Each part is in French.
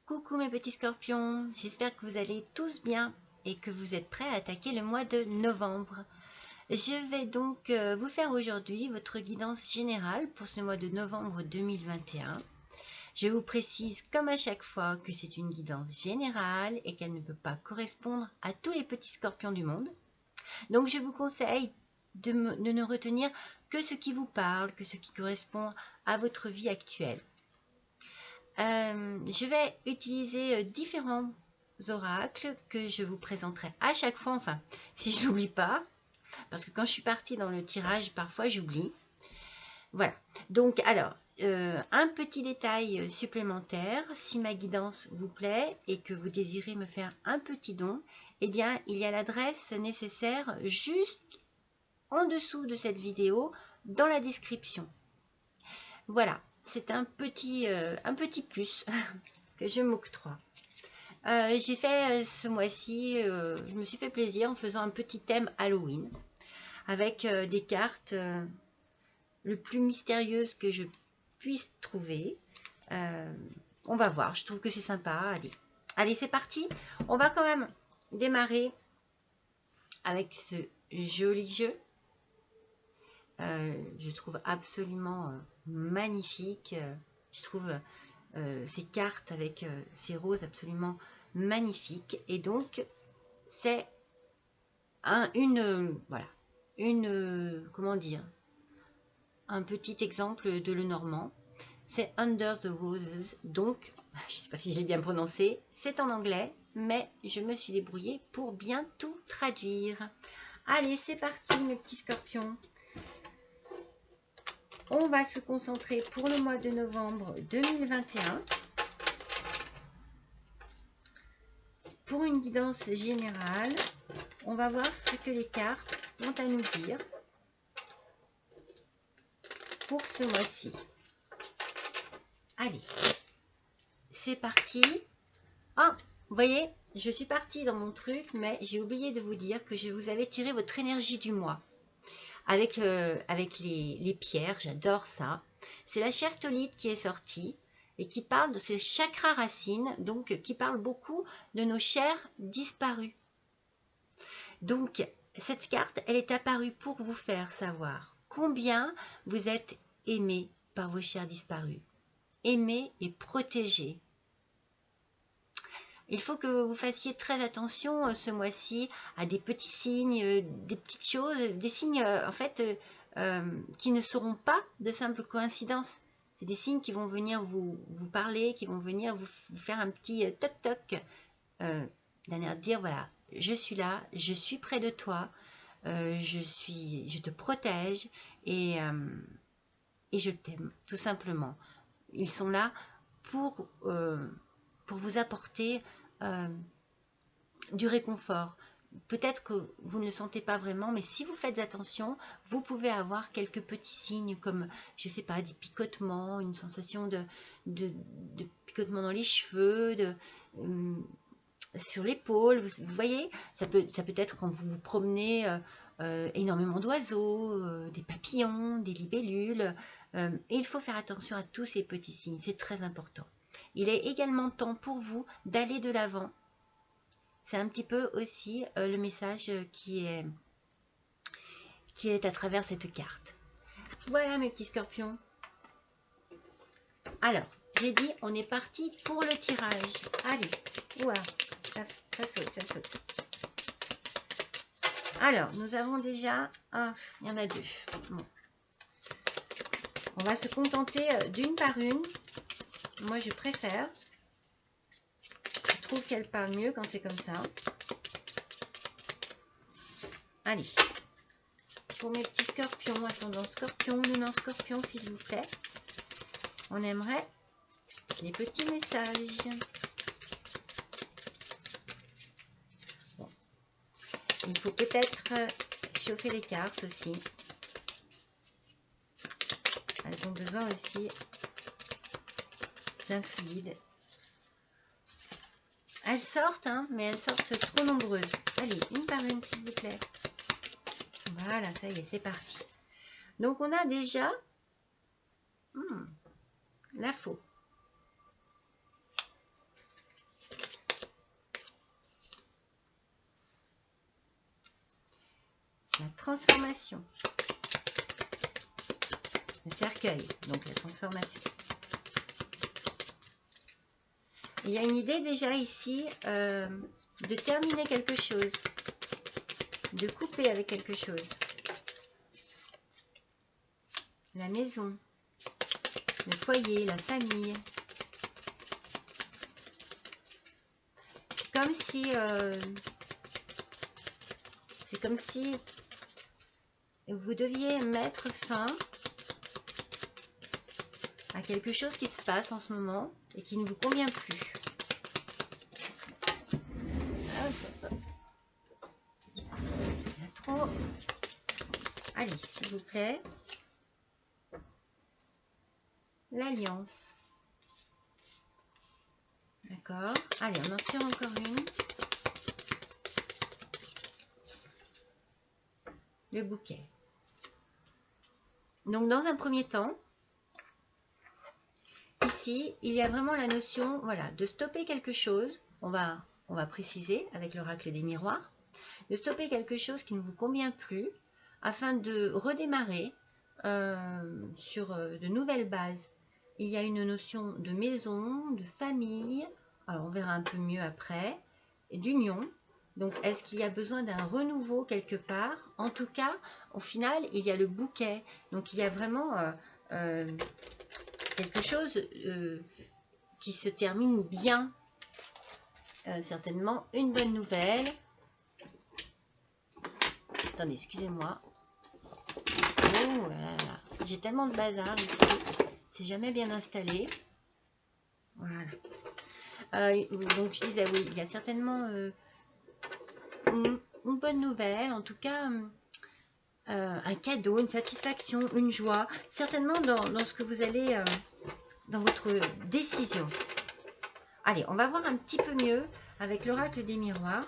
Coucou mes petits scorpions, j'espère que vous allez tous bien et que vous êtes prêts à attaquer le mois de novembre. Je vais donc vous faire aujourd'hui votre guidance générale pour ce mois de novembre 2021. Je vous précise comme à chaque fois que c'est une guidance générale et qu'elle ne peut pas correspondre à tous les petits scorpions du monde. Donc je vous conseille de ne retenir que ce qui vous parle, que ce qui correspond à votre vie actuelle. Je vais utiliser différents oracles que je vous présenterai à chaque fois, enfin, si je n'oublie pas, parce que quand je suis partie dans le tirage, parfois j'oublie. Voilà, donc alors, un petit détail supplémentaire, si ma guidance vous plaît et que vous désirez me faire un petit don, eh bien, il y a l'adresse nécessaire juste en dessous de cette vidéo, dans la description. Voilà. C'est un petit plus que je m'octroie. J'ai fait ce mois-ci, je me suis fait plaisir en faisant un petit thème Halloween avec des cartes le plus mystérieuses que je puisse trouver. On va voir, je trouve que c'est sympa. Allez, c'est parti. On va quand même démarrer avec ce joli jeu. Je trouve absolument magnifique. Je trouve ces cartes avec ces roses absolument magnifiques. Et donc, c'est comment dire, un petit exemple de Lenormand. C'est Under the Roses. Donc, je ne sais pas si j'ai bien prononcé. C'est en anglais, mais je me suis débrouillée pour bien tout traduire. Allez, c'est parti mes petits scorpions. On va se concentrer pour le mois de novembre 2021 pour une guidance générale. On va voir ce que les cartes ont à nous dire pour ce mois-ci. Allez, c'est parti. Ah, vous voyez, je suis partie dans mon truc, mais j'ai oublié de vous dire que je vous avais tiré votre énergie du mois. Avec les pierres, j'adore ça. C'est la chiastolite qui est sortie et qui parle de ces chakras racines, donc qui parle beaucoup de nos chers disparus. Donc, cette carte, elle est apparue pour vous faire savoir combien vous êtes aimés par vos chers disparus, aimés et protégés. Il faut que vous fassiez très attention ce mois-ci à des petits signes, des petites choses, des signes en fait qui ne seront pas de simples coïncidences. C'est des signes qui vont venir vous parler, qui vont venir vous faire un petit toc-toc, d'un air de dire voilà, je suis là, je suis près de toi, je te protège et je t'aime, tout simplement. Ils sont là pour vous apporter du réconfort. Peut-être que vous ne le sentez pas vraiment, mais si vous faites attention, vous pouvez avoir quelques petits signes comme, je sais pas, des picotements, une sensation de picotement dans les cheveux, sur l'épaule. Vous voyez, ça peut être quand vous vous promenez énormément d'oiseaux, des papillons, des libellules. Et il faut faire attention à tous ces petits signes, c'est très important. Il est également temps pour vous d'aller de l'avant. C'est un petit peu aussi le message qui est à travers cette carte. Voilà mes petits scorpions. Alors, j'ai dit, on est parti pour le tirage. Allez, voilà, ça saute, ça saute. Alors, nous avons déjà il y en a deux. Bon. On va se contenter d'une par une. Moi, je préfère. Je trouve qu'elle parle mieux quand c'est comme ça. Allez. Pour mes petits scorpions, ascendant scorpion, lunan scorpion, s'il vous plaît. On aimerait les petits messages. Bon. Il faut peut-être chauffer les cartes aussi. Elles ont besoin aussi d'un fluide. Elles sortent, hein, mais elles sortent trop nombreuses. Allez, une par une, s'il vous plaît. Voilà, ça y est, c'est parti. Donc, on a déjà la faux. transformation. Le cercueil, donc la transformation. Il y a une idée déjà ici de terminer quelque chose, de couper avec quelque chose. La maison, le foyer, la famille. C'est comme si vous deviez mettre fin à quelque chose qui se passe en ce moment et qui ne vous convient plus. Il y a trop. Allez, s'il vous plaît. L'alliance. D'accord. Allez, on en tire encore une. Le bouquet. Donc, dans un premier temps, ici, il y a vraiment la notion, voilà, de stopper quelque chose. On va préciser avec l'oracle des miroirs. De stopper quelque chose qui ne vous convient plus afin de redémarrer sur de nouvelles bases. Il y a une notion de maison, de famille, alors on verra un peu mieux après, et d'union. Donc, est-ce qu'il y a besoin d'un renouveau quelque part? En tout cas, au final, il y a le bouquet. Donc, il y a vraiment quelque chose qui se termine bien. Certainement une bonne nouvelle. Attendez, excusez-moi. Oh là là, j'ai tellement de bazar ici. C'est jamais bien installé. Voilà. Donc, je disais, oui, il y a certainement une bonne nouvelle. En tout cas, un cadeau, une satisfaction, une joie. Certainement dans ce que vous allez... dans votre décision. Allez, on va voir un petit peu mieux avec l'oracle des miroirs.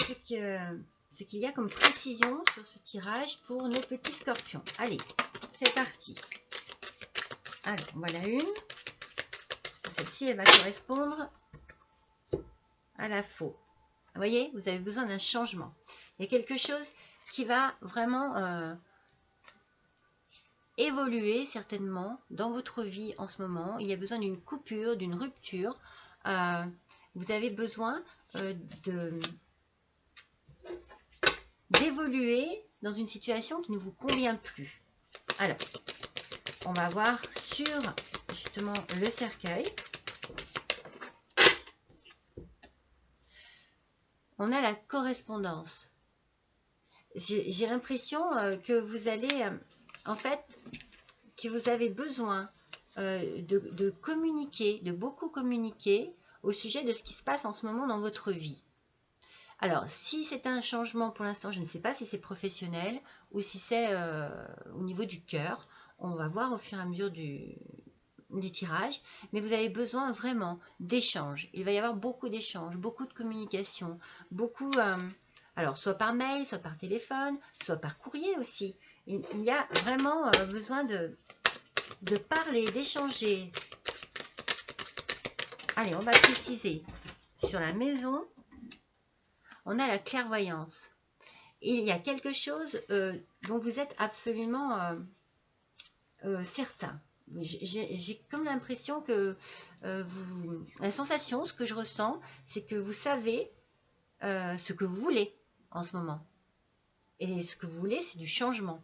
Ce qu'il y a comme précision sur ce tirage pour nos petits scorpions. Allez, c'est parti. Alors, voilà une. Celle-ci, elle va correspondre à la faux. Vous voyez, vous avez besoin d'un changement. Il y a quelque chose qui va vraiment évoluer certainement dans votre vie en ce moment. Il y a besoin d'une coupure, d'une rupture. Vous avez besoin d'évoluer dans une situation qui ne vous convient plus. Alors, on va voir sur justement le cercueil. On a la correspondance. J'ai l'impression que vous allez, en fait, que vous avez besoin de communiquer, de beaucoup communiquer au sujet de ce qui se passe en ce moment dans votre vie. Alors, si c'est un changement pour l'instant, je ne sais pas si c'est professionnel ou si c'est au niveau du cœur. On va voir au fur et à mesure du tirage. Mais vous avez besoin vraiment d'échanges. Il va y avoir beaucoup d'échanges, beaucoup de communication, beaucoup... alors, soit par mail, soit par téléphone, soit par courrier aussi. Il y a vraiment besoin de parler, d'échanger. Allez, on va préciser. Sur la maison, on a la clairvoyance. Il y a quelque chose dont vous êtes absolument certain. J'ai comme l'impression que la sensation, ce que je ressens, c'est que vous savez ce que vous voulez en ce moment. Et ce que vous voulez, c'est du changement.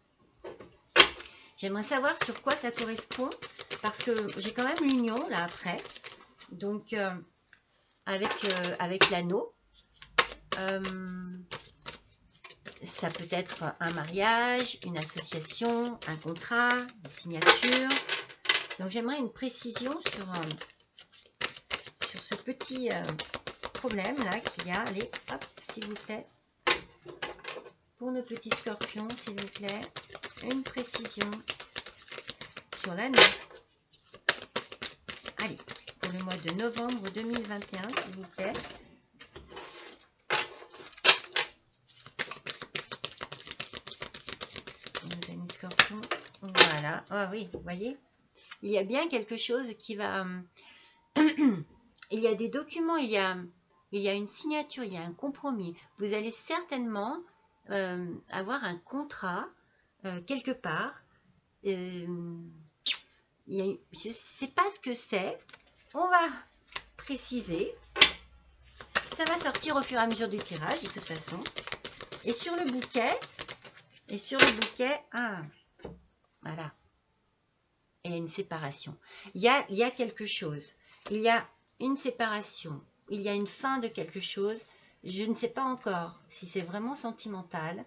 J'aimerais savoir sur quoi ça correspond, parce que j'ai quand même l'union là après. Donc, avec l'anneau. Ça peut être un mariage, une association, un contrat, une signature. Donc, j'aimerais une précision sur ce petit problème là qu'il y a. Allez, hop, s'il vous plaît. Pour nos petits scorpions, s'il vous plaît, une précision sur l'année. Allez, pour le mois de novembre 2021, s'il vous plaît. Nos amis scorpions. Voilà. Ah oui, vous voyez, il y a bien quelque chose qui va... il y a des documents, il y a il y a une signature, il y a un compromis. Vous allez certainement avoir un contrat quelque part. Je ne sais pas ce que c'est. On va préciser. Ça va sortir au fur et à mesure du tirage, de toute façon. Et sur le bouquet, voilà. Et il y a une séparation. Il y a quelque chose. Il y a une séparation. Il y a une fin de quelque chose. Je ne sais pas encore si c'est vraiment sentimental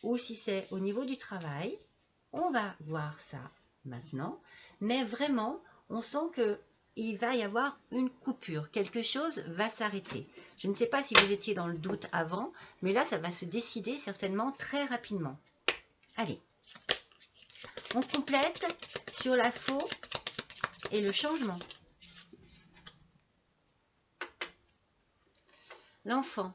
ou si c'est au niveau du travail. On va voir ça maintenant. Mais vraiment, on sent qu'il va y avoir une coupure. Quelque chose va s'arrêter. Je ne sais pas si vous étiez dans le doute avant, mais là, ça va se décider certainement très rapidement. Allez. On complète sur la faux et le changement. L'enfant.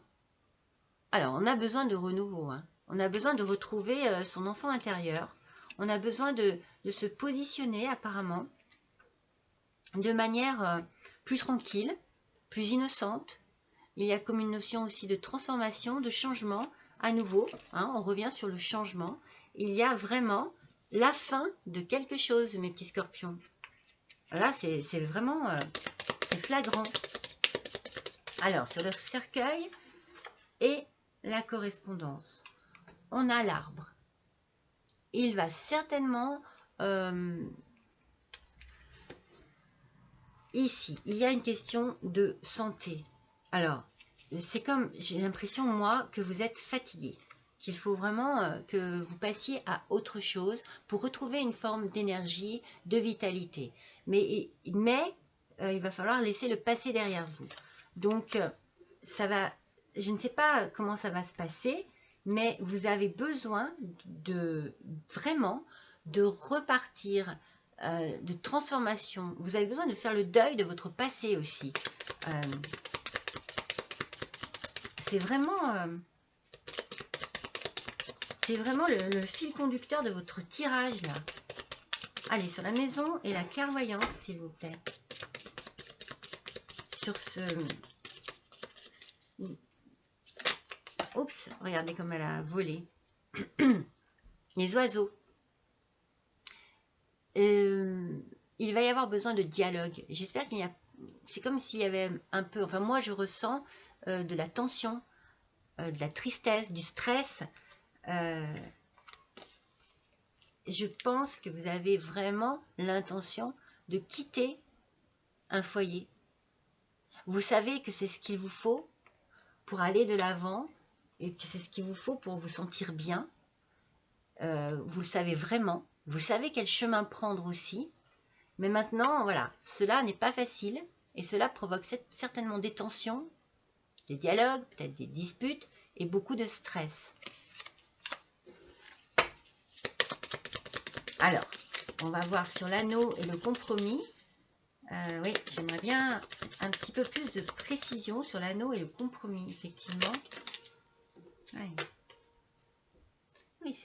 Alors, on a besoin de renouveau. Hein. On a besoin de retrouver son enfant intérieur. On a besoin de se positionner apparemment de manière plus tranquille, plus innocente. Il y a comme une notion aussi de transformation, de changement à nouveau. Hein, on revient sur le changement. Il y a vraiment la fin de quelque chose, mes petits scorpions. Là, c'est vraiment c'est flagrant. Alors, sur le cercueil et la correspondance, on a l'arbre. Il va certainement... ici, il y a une question de santé. Alors, c'est comme, j'ai l'impression, moi, que vous êtes fatigué. Qu'il faut vraiment que vous passiez à autre chose pour retrouver une forme d'énergie, de vitalité. Mais il va falloir laisser le passé derrière vous. Donc, ça va, je ne sais pas comment ça va se passer, mais vous avez besoin de vraiment de repartir, de transformation. Vous avez besoin de faire le deuil de votre passé aussi. C'est vraiment le fil conducteur de votre tirage là. Allez, sur la maison et la clairvoyance, s'il vous plaît. Sur ce... Oups, regardez comme elle a volé. Les oiseaux. Il va y avoir besoin de dialogue. J'espère qu'il y a... C'est comme s'il y avait un peu... Enfin, moi, je ressens de la tension, de la tristesse, du stress. Je pense que vous avez vraiment l'intention de quitter un foyer. Vous savez que c'est ce qu'il vous faut pour aller de l'avant et que c'est ce qu'il vous faut pour vous sentir bien. Vous le savez vraiment. Vous savez quel chemin prendre aussi. Mais maintenant, voilà, cela n'est pas facile et cela provoque certainement des tensions, des dialogues, peut-être des disputes et beaucoup de stress. Alors, on va voir sur l'anneau et le compromis. Oui, j'aimerais bien un petit peu plus de précision sur l'anneau et le compromis, effectivement. Ouais. Oui,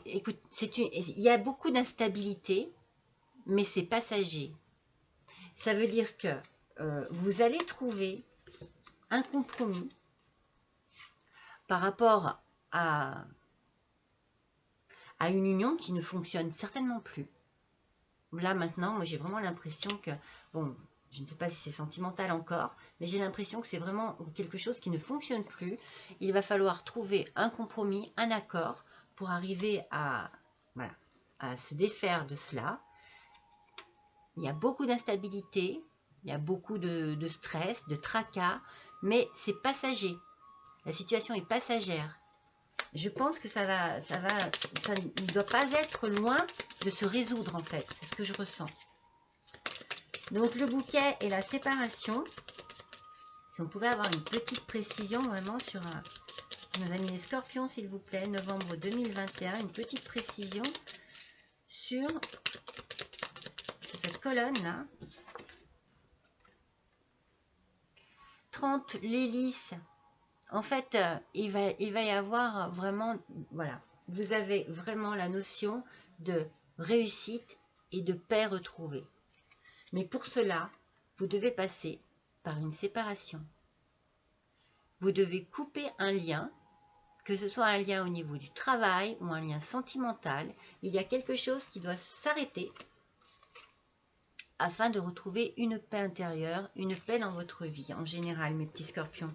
écoute, il y a beaucoup d'instabilité, mais c'est passager. Ça veut dire que vous allez trouver un compromis par rapport à une union qui ne fonctionne certainement plus. Là, maintenant, moi, j'ai vraiment l'impression que, bon, je ne sais pas si c'est sentimental encore, mais j'ai l'impression que c'est vraiment quelque chose qui ne fonctionne plus. Il va falloir trouver un compromis, un accord pour arriver à se défaire de cela. Il y a beaucoup d'instabilité, il y a beaucoup de stress, de tracas, mais c'est passager. La situation est passagère. Je pense que ça ne doit pas être loin de se résoudre en fait. C'est ce que je ressens. Donc le bouquet et la séparation. Si on pouvait avoir une petite précision vraiment sur nos amis les scorpions, s'il vous plaît, novembre 2021, une petite précision sur cette colonne là. 30, l'hélice. En fait, il va y avoir vraiment, voilà, vous avez vraiment la notion de réussite et de paix retrouvée. Mais pour cela, vous devez passer par une séparation. Vous devez couper un lien, que ce soit un lien au niveau du travail ou un lien sentimental. Il y a quelque chose qui doit s'arrêter afin de retrouver une paix intérieure, une paix dans votre vie en général, mes petits scorpions.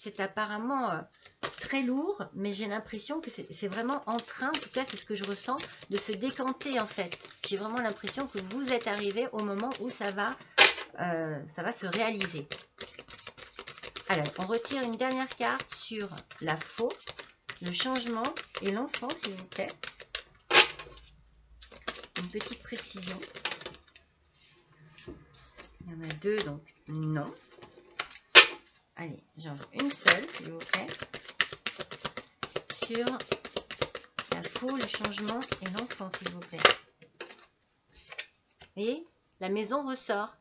C'est apparemment très lourd, mais j'ai l'impression que c'est vraiment en train, en tout cas c'est ce que je ressens, de se décanter en fait. J'ai vraiment l'impression que vous êtes arrivé au moment où ça va se réaliser. Alors, on retire une dernière carte sur la faux, le changement et l'enfant, s'il vous plaît. Une petite précision. Il y en a deux, donc non. Allez, j'en veux une seule, s'il vous plaît. Sur la faux, le changement et l'enfant, s'il vous plaît. Vous voyez, la maison ressort.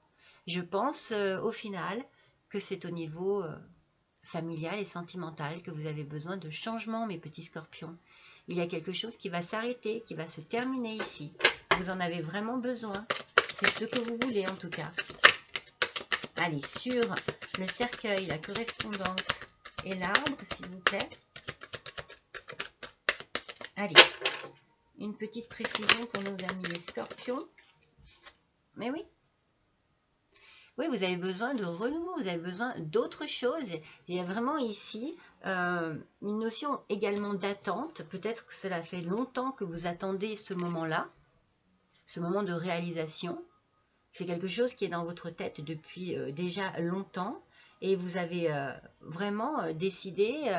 Je pense au final que c'est au niveau familial et sentimental que vous avez besoin de changement, mes petits scorpions. Il y a quelque chose qui va s'arrêter, qui va se terminer ici. Vous en avez vraiment besoin. C'est ce que vous voulez en tout cas. Allez, sur le cercueil, la correspondance et l'arbre, s'il vous plaît. Allez, une petite précision pour nos amis les scorpions. Mais oui. Oui, vous avez besoin de renouveau, vous avez besoin d'autre chose. Il y a vraiment ici une notion également d'attente. Peut-être que cela fait longtemps que vous attendez ce moment-là, ce moment de réalisation. C'est quelque chose qui est dans votre tête depuis déjà longtemps et vous avez vraiment décidé,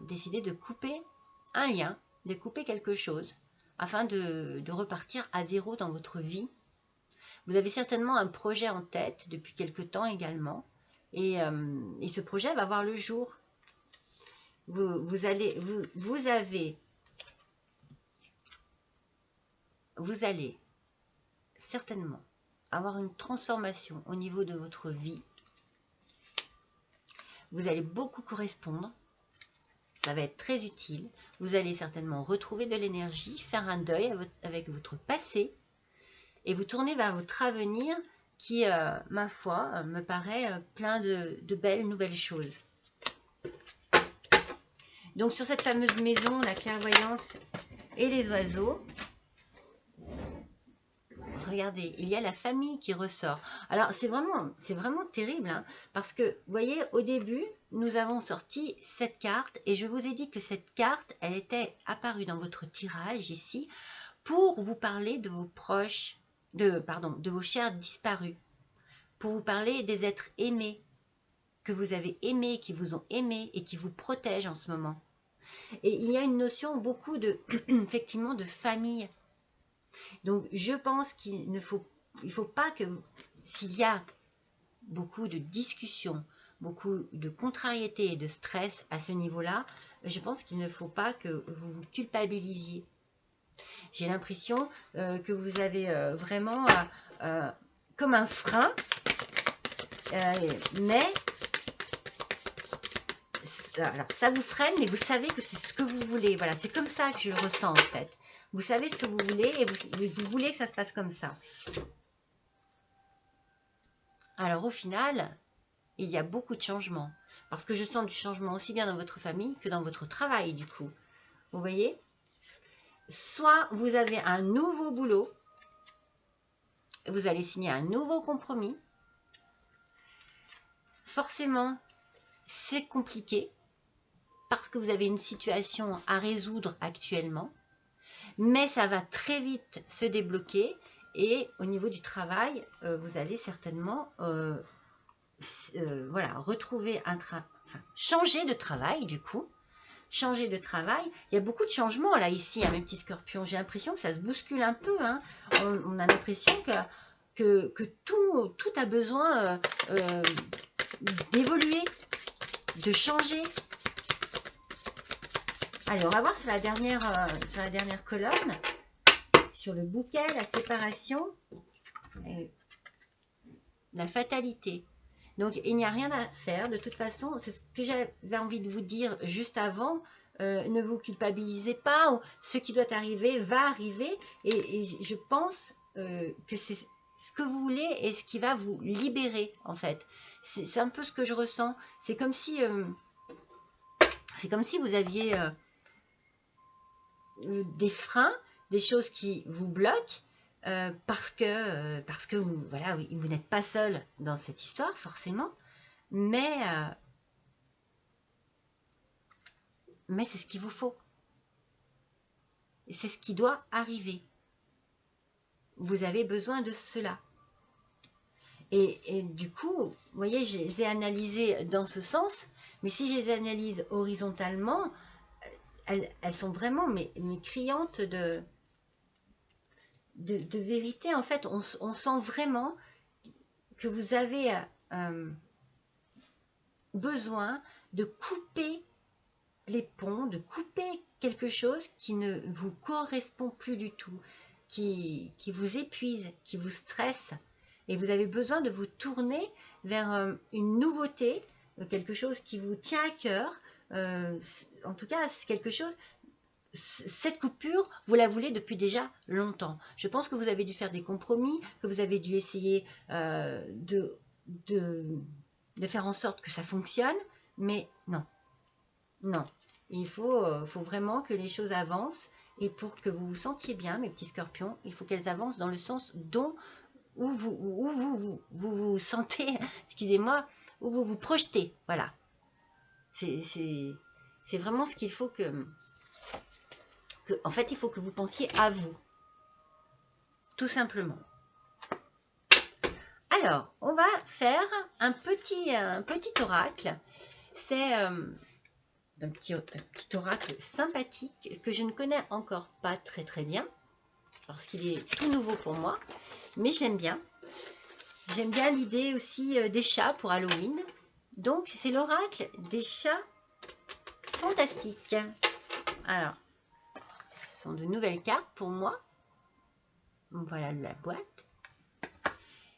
décidé de couper un lien, de couper quelque chose afin de repartir à zéro dans votre vie. Vous avez certainement un projet en tête depuis quelque temps également et ce projet va voir le jour. Vous allez certainement avoir une transformation au niveau de votre vie. Vous allez beaucoup correspondre. Ça va être très utile. Vous allez certainement retrouver de l'énergie, faire un deuil avec votre passé et vous tournez vers votre avenir qui, ma foi, me paraît plein de belles nouvelles choses. Donc sur cette fameuse maison, la clairvoyance et les oiseaux, regardez, il y a la famille qui ressort. Alors, c'est vraiment terrible, hein, parce que, vous voyez, au début, nous avons sorti cette carte, et je vous ai dit que cette carte, elle était apparue dans votre tirage, ici, pour vous parler de vos proches, de vos chers disparus, pour vous parler des êtres aimés, que vous avez aimés, qui vous ont aimés, et qui vous protègent en ce moment. Et il y a une notion, beaucoup effectivement, de famille. Donc, je pense qu'il ne faut pas que, s'il y a beaucoup de discussions, beaucoup de contrariétés et de stress à ce niveau-là, je pense qu'il ne faut pas que vous vous culpabilisiez. J'ai l'impression que vous avez vraiment comme un frein, mais alors, ça vous freine, mais vous savez que c'est ce que vous voulez. Voilà, c'est comme ça que je le ressens en fait. Vous savez ce que vous voulez et vous voulez que ça se passe comme ça. Alors au final, il y a beaucoup de changements. Parce que je sens du changement aussi bien dans votre famille que dans votre travail du coup. Vous voyez? Soit vous avez un nouveau boulot, vous allez signer un nouveau compromis. Forcément, c'est compliqué parce que vous avez une situation à résoudre actuellement. Mais ça va très vite se débloquer et au niveau du travail, vous allez certainement retrouver changer de travail du coup. Changer de travail. Il y a beaucoup de changements là ici, mes petits scorpions. J'ai l'impression que ça se bouscule un peu. Hein. On a l'impression que tout a besoin d'évoluer, de changer. Allez, on va voir sur la dernière colonne, sur le bouquet, la séparation, la fatalité. Donc, il n'y a rien à faire. De toute façon, c'est ce que j'avais envie de vous dire juste avant. ne vous culpabilisez pas, ou ce qui doit arriver va arriver, et je pense que c'est ce que vous voulez et ce qui va vous libérer en fait. C'est un peu ce que je ressens. C'est comme si vous aviez des freins, des choses qui vous bloquent, parce que vous, voilà, vous n'êtes pas seul dans cette histoire forcément, mais c'est ce qu'il vous faut. Et c'est ce qui doit arriver. Vous avez besoin de cela. Et du coup, vous voyez, je les ai analysées dans ce sens, mais si je les analyse horizontalement, elles sont vraiment mais criantes de vérité. En fait, on sent vraiment que vous avez besoin de couper les ponts, de couper quelque chose qui ne vous correspond plus du tout, qui vous épuise, qui vous stresse, et vous avez besoin de vous tourner vers une nouveauté, quelque chose qui vous tient à cœur. En tout cas, c'est quelque chose, cette coupure, vous la voulez depuis déjà longtemps. Je pense que vous avez dû faire des compromis, que vous avez dû essayer de faire en sorte que ça fonctionne, mais non. Non, il faut vraiment que les choses avancent, et pour que vous vous sentiez bien, mes petits scorpions, il faut qu'elles avancent dans le sens où vous sentez, excusez-moi, où vous vous projetez, voilà. C'est vraiment ce qu'il faut en fait, il faut que vous pensiez à vous, tout simplement. Alors, on va faire un petit oracle. C'est un petit oracle sympathique que je ne connais encore pas très bien, parce qu'il est tout nouveau pour moi, mais je l'aime bien. J'aime bien l'idée aussi des chats pour Halloween. Donc, c'est l'oracle des chats fantastiques. Alors, ce sont de nouvelles cartes pour moi. Voilà la boîte.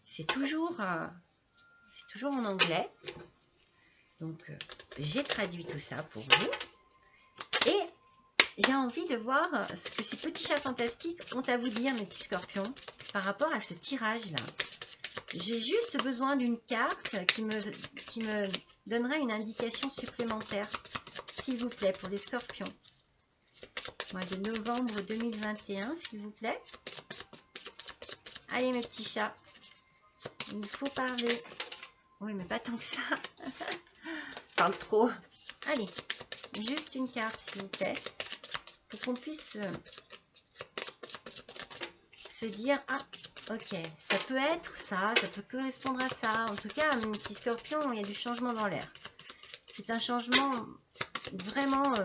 C'est toujours en anglais. Donc, j'ai traduit tout ça pour vous. Et j'ai envie de voir ce que ces petits chats fantastiques ont à vous dire, mes petits scorpions, par rapport à ce tirage-là. J'ai juste besoin d'une carte qui me donnerait une indication supplémentaire, s'il vous plaît, pour les scorpions. Mois de novembre 2021, s'il vous plaît. Allez, mes petits chats, il faut parler. Oui, mais pas tant que ça. Je parle trop. Allez, juste une carte, s'il vous plaît, pour qu'on puisse se dire, ah, ok, ça peut être ça, ça peut correspondre à ça. En tout cas, mes petits scorpions, il y a du changement dans l'air. C'est un changement vraiment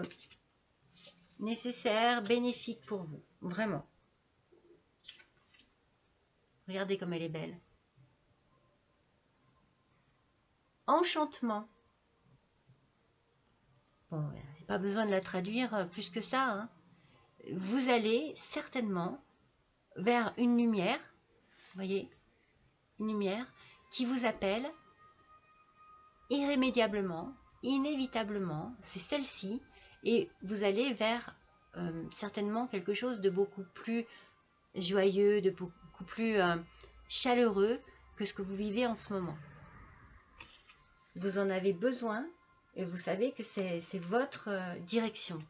nécessaire, bénéfique pour vous. Vraiment. Regardez comme elle est belle. Enchantement. Bon, il n'y a pas besoin de la traduire plus que ça, hein. Vous allez certainement vers une lumière, vous voyez, une lumière qui vous appelle irrémédiablement, inévitablement, c'est celle-ci, et vous allez vers certainement quelque chose de beaucoup plus joyeux, de beaucoup plus chaleureux que ce que vous vivez en ce moment. Vous en avez besoin et vous savez que c'est votre direction.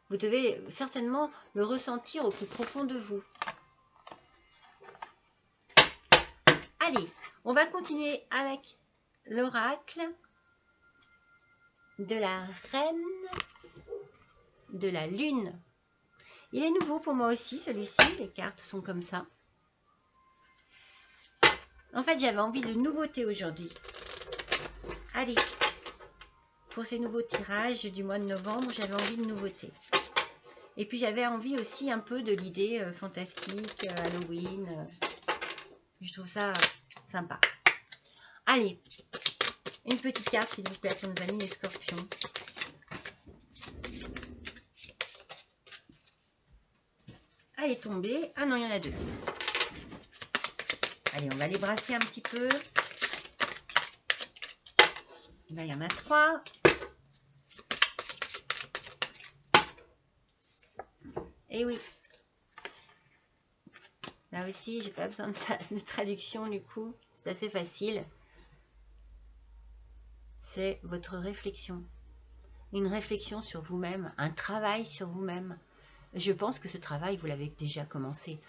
Vous devez certainement le ressentir au plus profond de vous. Allez, on va continuer avec l'oracle de la reine de la lune. Il est nouveau pour moi aussi, celui-ci. Les cartes sont comme ça. En fait, j'avais envie de nouveautés aujourd'hui. Allez, pour ces nouveaux tirages du mois de novembre, j'avais envie de nouveautés. Et puis, j'avais envie aussi un peu de l'idée fantastique, Halloween. Je trouve ça sympa. Allez, une petite carte, s'il vous plaît, pour nos amis les scorpions. Elle est tombée. Ah non, il y en a deux. Allez, on va les brasser un petit peu. Là, il y en a trois. Et oui. Là aussi, j'ai pas besoin de traduction du coup. C'est assez facile. C'est votre réflexion. Une réflexion sur vous-même, un travail sur vous-même. Je pense que ce travail, vous l'avez déjà commencé.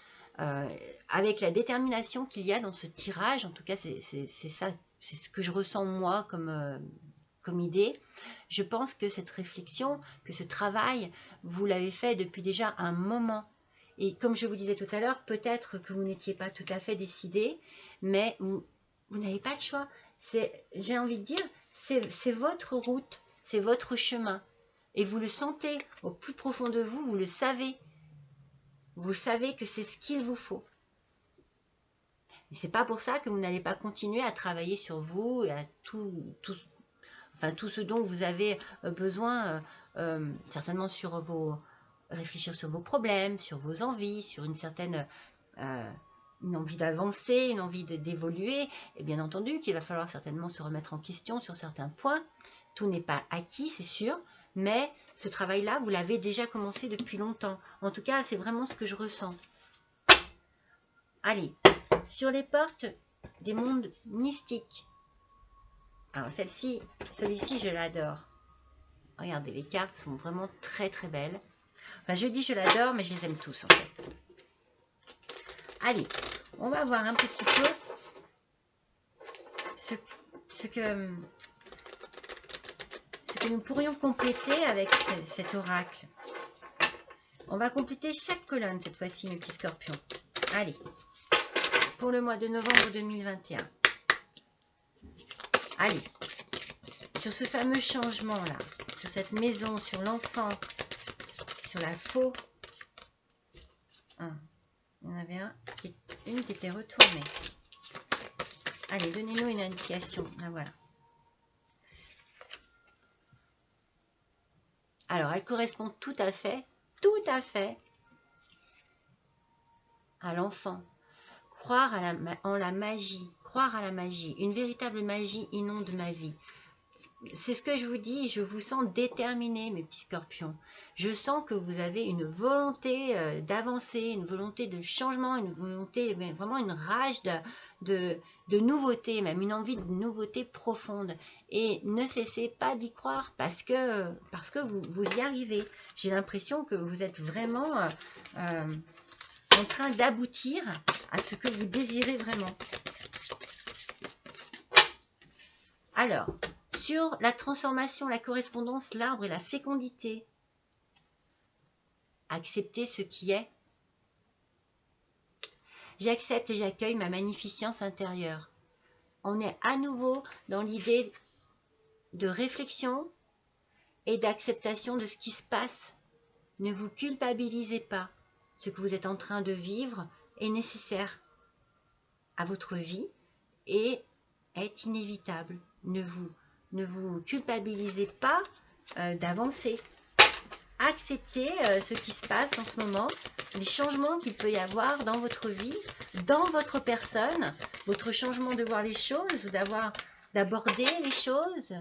Avec la détermination qu'il y a dans ce tirage, en tout cas, c'est ça, c'est ce que je ressens moi comme idée. Je pense que cette réflexion, que ce travail, vous l'avez fait depuis déjà un moment. Et comme je vous disais tout à l'heure, peut-être que vous n'étiez pas tout à fait décidé, mais vous n'avez pas le choix. J'ai envie de dire, c'est votre route, c'est votre chemin. Et vous le sentez au plus profond de vous, vous le savez. Vous savez que c'est ce qu'il vous faut. Et c'est pas pour ça que vous n'allez pas continuer à travailler sur vous et à tout ce dont vous avez besoin, certainement réfléchir sur vos problèmes, sur vos envies, sur une certaine une envie d'avancer, une envie d'évoluer. Et bien entendu qu'il va falloir certainement se remettre en question sur certains points. Tout n'est pas acquis, c'est sûr, mais ce travail-là, vous l'avez déjà commencé depuis longtemps. En tout cas, c'est vraiment ce que je ressens. Allez, sur les portes des mondes mystiques. Alors celui-ci, je l'adore. Regardez, les cartes sont vraiment très très belles. Enfin, je dis je l'adore, mais je les aime tous en fait. Allez, on va voir un petit peu ce que nous pourrions compléter avec cet oracle. On va compléter chaque colonne cette fois-ci, mes petits scorpions. Allez, pour le mois de novembre 2021. Allez, sur ce fameux changement-là, sur cette maison, sur l'enfant, sur la faux. Il y en avait une qui était retournée. Allez, donnez-nous une indication. Ah, voilà. Alors, elle correspond tout à fait à l'enfant. Croire en la magie, croire à la magie. Une véritable magie inonde ma vie. C'est ce que je vous dis, je vous sens déterminé, mes petits scorpions. Je sens que vous avez une volonté d'avancer, une volonté de changement, une volonté, vraiment une rage de nouveauté, même une envie de nouveauté profonde. Et ne cessez pas d'y croire parce que vous y arrivez. J'ai l'impression que vous êtes vraiment en train d'aboutir à ce que vous désirez vraiment. Alors, sur la transformation, la correspondance, l'arbre et la fécondité. Accepter ce qui est. J'accepte et j'accueille ma magnificence intérieure. On est à nouveau dans l'idée de réflexion et d'acceptation de ce qui se passe. Ne vous culpabilisez pas. Ce que vous êtes en train de vivre est nécessaire à votre vie et est inévitable. Ne vous culpabilisez pas d'avancer. Acceptez ce qui se passe en ce moment, les changements qu'il peut y avoir dans votre vie, dans votre personne, votre changement de voir les choses, d'aborder les choses.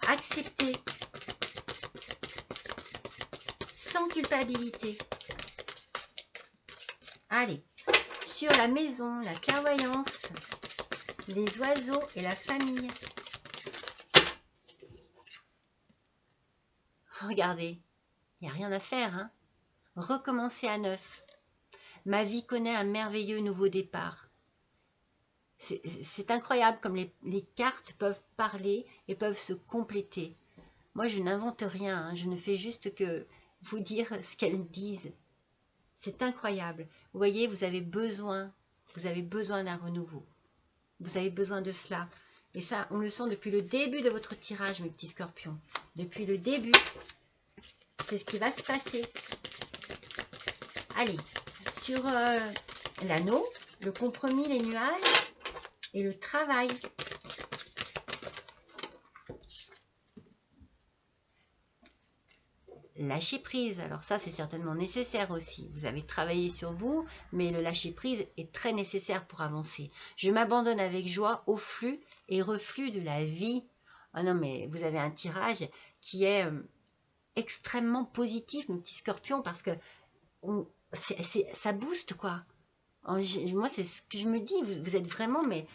Acceptez sans culpabilité. Allez, sur la maison, la clairvoyance, les oiseaux et la famille. Regardez, il n'y a rien à faire, hein. Recommencer à neuf. Ma vie connaît un merveilleux nouveau départ. C'est incroyable comme les cartes peuvent parler et peuvent se compléter. Moi, je n'invente rien, hein. Je ne fais juste que vous dire ce qu'elles disent. C'est incroyable. Vous voyez, vous avez besoin d'un renouveau. Vous avez besoin de cela. Et ça, on le sent depuis le début de votre tirage, mes petits scorpions. Depuis le début, c'est ce qui va se passer. Allez, sur l'anneau, le compromis, les nuages et le travail. Lâcher prise, alors ça c'est certainement nécessaire aussi. Vous avez travaillé sur vous, mais le lâcher prise est très nécessaire pour avancer. Je m'abandonne avec joie au flux et reflux de la vie. Ah non, mais vous avez un tirage qui est extrêmement positif, mes petits scorpions, parce que ça booste, quoi. Moi, c'est ce que je me dis. Vous êtes vraiment, mais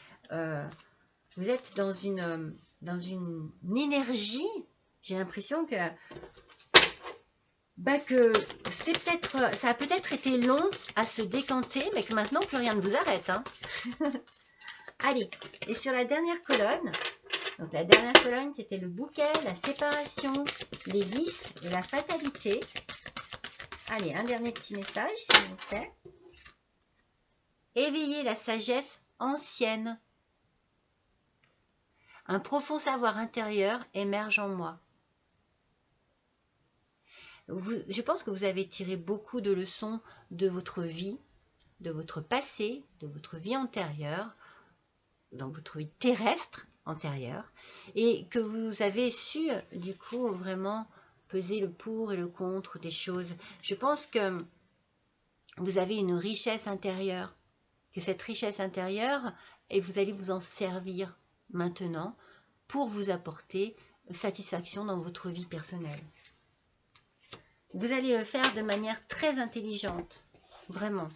vous êtes dans une énergie. J'ai l'impression que ça a peut-être été long à se décanter, mais que maintenant, plus rien ne vous arrête. Hein. Allez, et sur la dernière colonne, donc la dernière colonne, c'était le bouquet, la séparation, les vices et la fatalité. Allez, un dernier petit message, s'il vous plaît. Éveillez la sagesse ancienne. Un profond savoir intérieur émerge en moi. Je pense que vous avez tiré beaucoup de leçons de votre vie, de votre passé, de votre vie antérieure, dans votre vie terrestre antérieure, et que vous avez su, du coup, vraiment peser le pour et le contre des choses. Je pense que vous avez une richesse intérieure, que cette richesse intérieure, et vous allez vous en servir maintenant pour vous apporter satisfaction dans votre vie personnelle. Vous allez le faire de manière très intelligente, vraiment.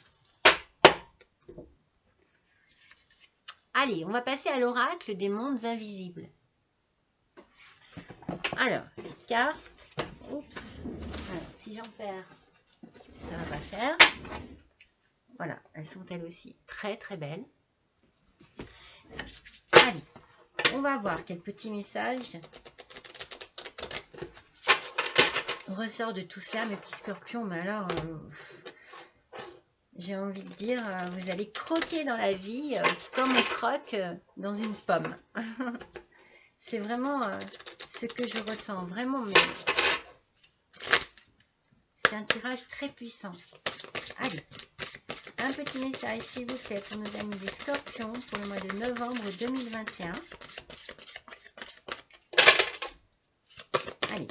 Allez, on va passer à l'oracle des mondes invisibles. Alors, les cartes. Oups. Alors, si j'en perds, ça va pas faire. Voilà, elles sont elles aussi très très belles. Allez, on va voir quel petit message ressort de tout cela, mes petits scorpions. Mais alors, j'ai envie de dire, vous allez croquer dans la vie comme on croque dans une pomme. C'est vraiment ce que je ressens. Vraiment, mais c'est un tirage très puissant. Allez, un petit message, s'il vous plaît, pour nos amis des scorpions pour le mois de novembre 2021. Allez,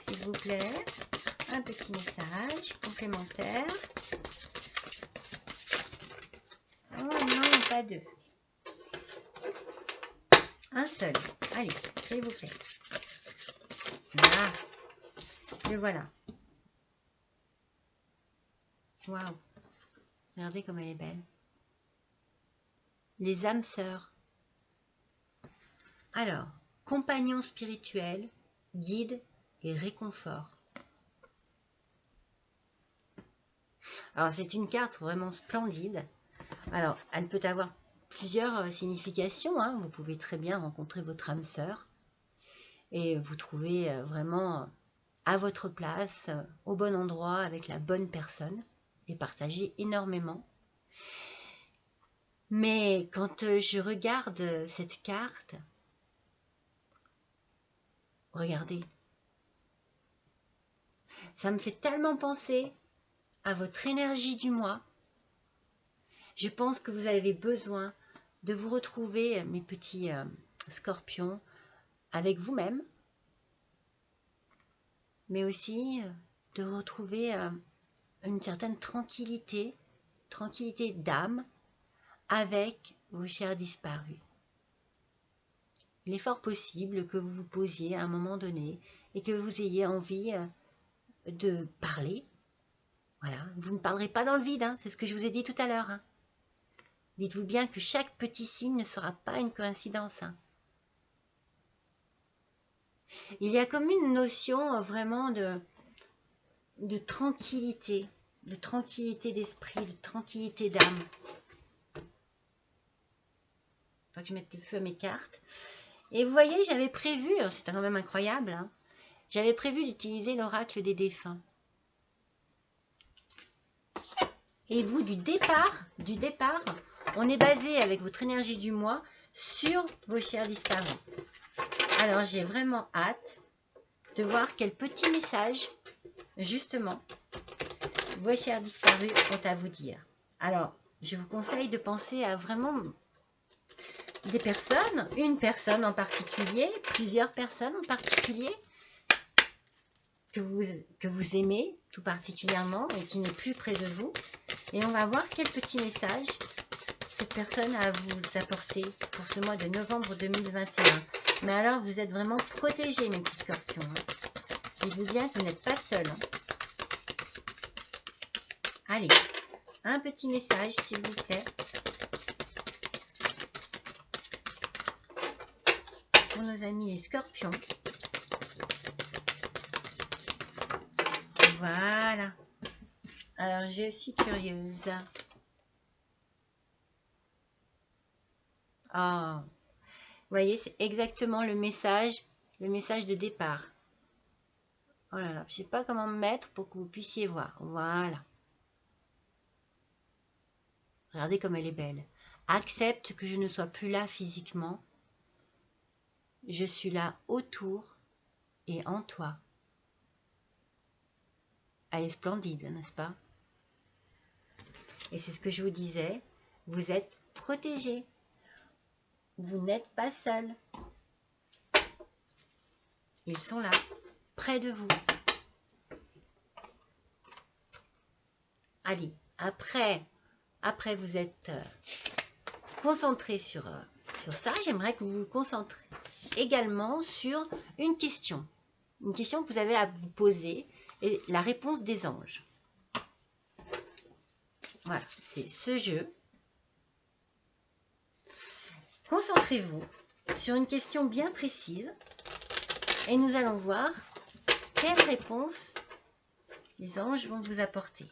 s'il vous plaît, un petit message complémentaire. Oh non, pas deux. Un seul. Allez, s'il vous plaît. Là, le voilà. Waouh. Regardez comme elle est belle. Les âmes sœurs. Alors, compagnons spirituels, guide et réconfort. Alors, c'est une carte vraiment splendide. Alors, elle peut avoir plusieurs significations. Hein. Vous pouvez très bien rencontrer votre âme sœur et vous trouver vraiment à votre place, au bon endroit, avec la bonne personne et partager énormément. Mais quand je regarde cette carte, regardez, ça me fait tellement penser à votre énergie du mois. Je pense que vous avez besoin de vous retrouver, mes petits scorpions, avec vous-même, mais aussi de retrouver une certaine tranquillité d'âme avec vos chers disparus. Il est fort possible que vous vous posiez à un moment donné et que vous ayez envie de parler. Voilà, vous ne parlerez pas dans le vide, hein, c'est ce que je vous ai dit tout à l'heure. Hein. Dites-vous bien que chaque petit signe ne sera pas une coïncidence. Hein. Il y a comme une notion vraiment de tranquillité d'esprit, de tranquillité d'âme. Il faut que je mette le feu à mes cartes. Et vous voyez, j'avais prévu, c'est quand même incroyable, hein, j'avais prévu d'utiliser l'oracle des défunts. Et vous, du départ, on est basé avec votre énergie du mois sur vos chers disparus. Alors, j'ai vraiment hâte de voir quel petit message, justement, vos chers disparus ont à vous dire. Alors, je vous conseille de penser à vraiment des personnes, une personne en particulier, plusieurs personnes en particulier, que vous aimez tout particulièrement et qui n'est plus près de vous. Et on va voir quel petit message cette personne a à vous apporter pour ce mois de novembre 2021. Mais alors, vous êtes vraiment protégés, mes petits scorpions. Hein. Dites-vous bien que vous n'êtes pas seuls. Hein. Allez, un petit message, s'il vous plaît. Pour nos amis les scorpions. Voilà. Alors, je suis curieuse. Oh, vous voyez, c'est exactement le message de départ. Oh là là, je ne sais pas comment me mettre pour que vous puissiez voir. Voilà. Regardez comme elle est belle. Accepte que je ne sois plus là physiquement. Je suis là autour et en toi. Elle est splendide, n'est-ce pas? Et c'est ce que je vous disais. Vous êtes protégés. Vous n'êtes pas seul. Ils sont là, près de vous. Allez, après vous êtes concentré sur ça, j'aimerais que vous vous concentrez également sur une question que vous avez à vous poser et la réponse des anges. Voilà, c'est ce jeu. Concentrez-vous sur une question bien précise et nous allons voir quelle réponse les anges vont vous apporter.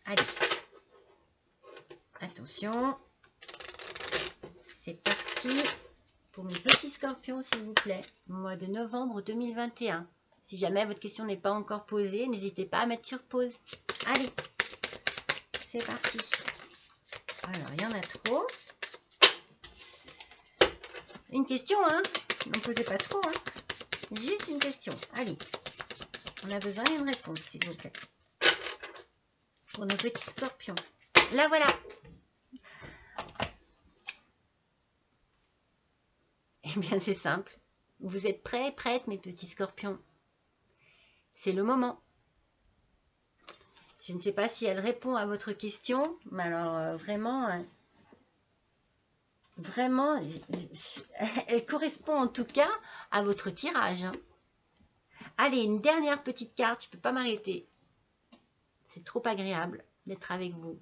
Allez, attention, c'est parti pour mes petits scorpions, s'il vous plaît, mois de novembre 2021. Si jamais votre question n'est pas encore posée, n'hésitez pas à mettre sur pause. Allez, c'est parti. Alors, il y en a trop. Une question, hein? N'en posez pas trop, hein? Juste une question. Allez, on a besoin d'une réponse, s'il vous plaît. Pour nos petits scorpions. La voilà. Eh bien, c'est simple. Vous êtes prêts, prêtes, mes petits scorpions? C'est le moment. Je ne sais pas si elle répond à votre question, mais alors vraiment, elle correspond en tout cas à votre tirage. Hein. Allez, une dernière petite carte, je ne peux pas m'arrêter. C'est trop agréable d'être avec vous.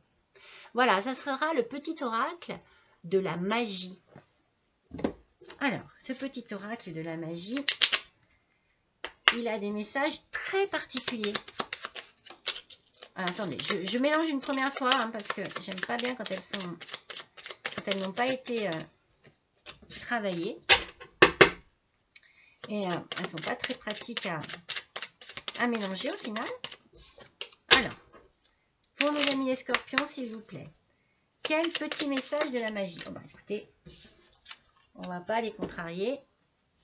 Voilà, ça sera le petit oracle de la magie. Alors, ce petit oracle de la magie, il a des messages très particuliers. Alors, attendez, je mélange une première fois hein, parce que j'aime pas bien quand elles n'ont pas été travaillées. Et elles sont pas très pratiques à mélanger au final. Alors, pour nos amis les scorpions, s'il vous plaît, quel petit message de la magie? Oh, bah, écoutez, on va pas les contrarier.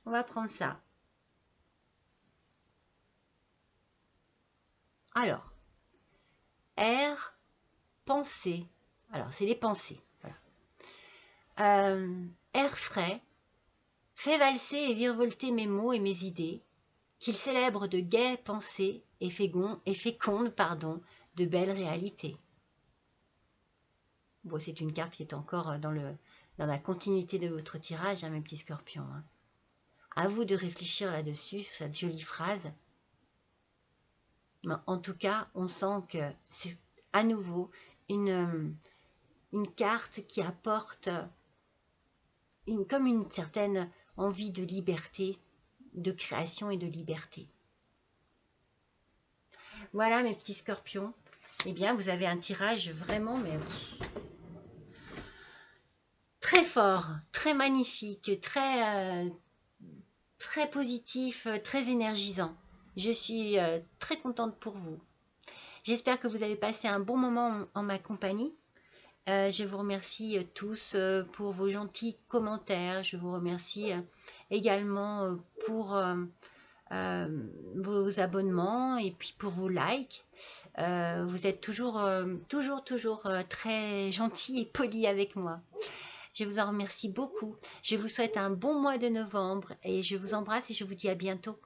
On va prendre ça. Alors, air, pensée. Alors, c'est les pensées. Voilà. Air frais, fait valser et virevolter mes mots et mes idées, qu'il célèbre de gaies pensées et féconde, de belles réalités. Bon, c'est une carte qui est encore dans la continuité de votre tirage, hein, mes petits scorpions. Hein. À vous de réfléchir là-dessus, sur cette jolie phrase. Mais en tout cas, on sent que c'est à nouveau une carte qui apporte comme une certaine envie de liberté, de création et de liberté. Voilà mes petits scorpions. Eh bien, vous avez un tirage vraiment mais très fort, très magnifique, très positif, très énergisant. Je suis très contente pour vous. J'espère que vous avez passé un bon moment en ma compagnie. Je vous remercie tous pour vos gentils commentaires. Je vous remercie également pour vos abonnements et puis pour vos likes. Vous êtes toujours très gentils et polis avec moi. Je vous en remercie beaucoup. Je vous souhaite un bon mois de novembre et je vous embrasse et je vous dis à bientôt.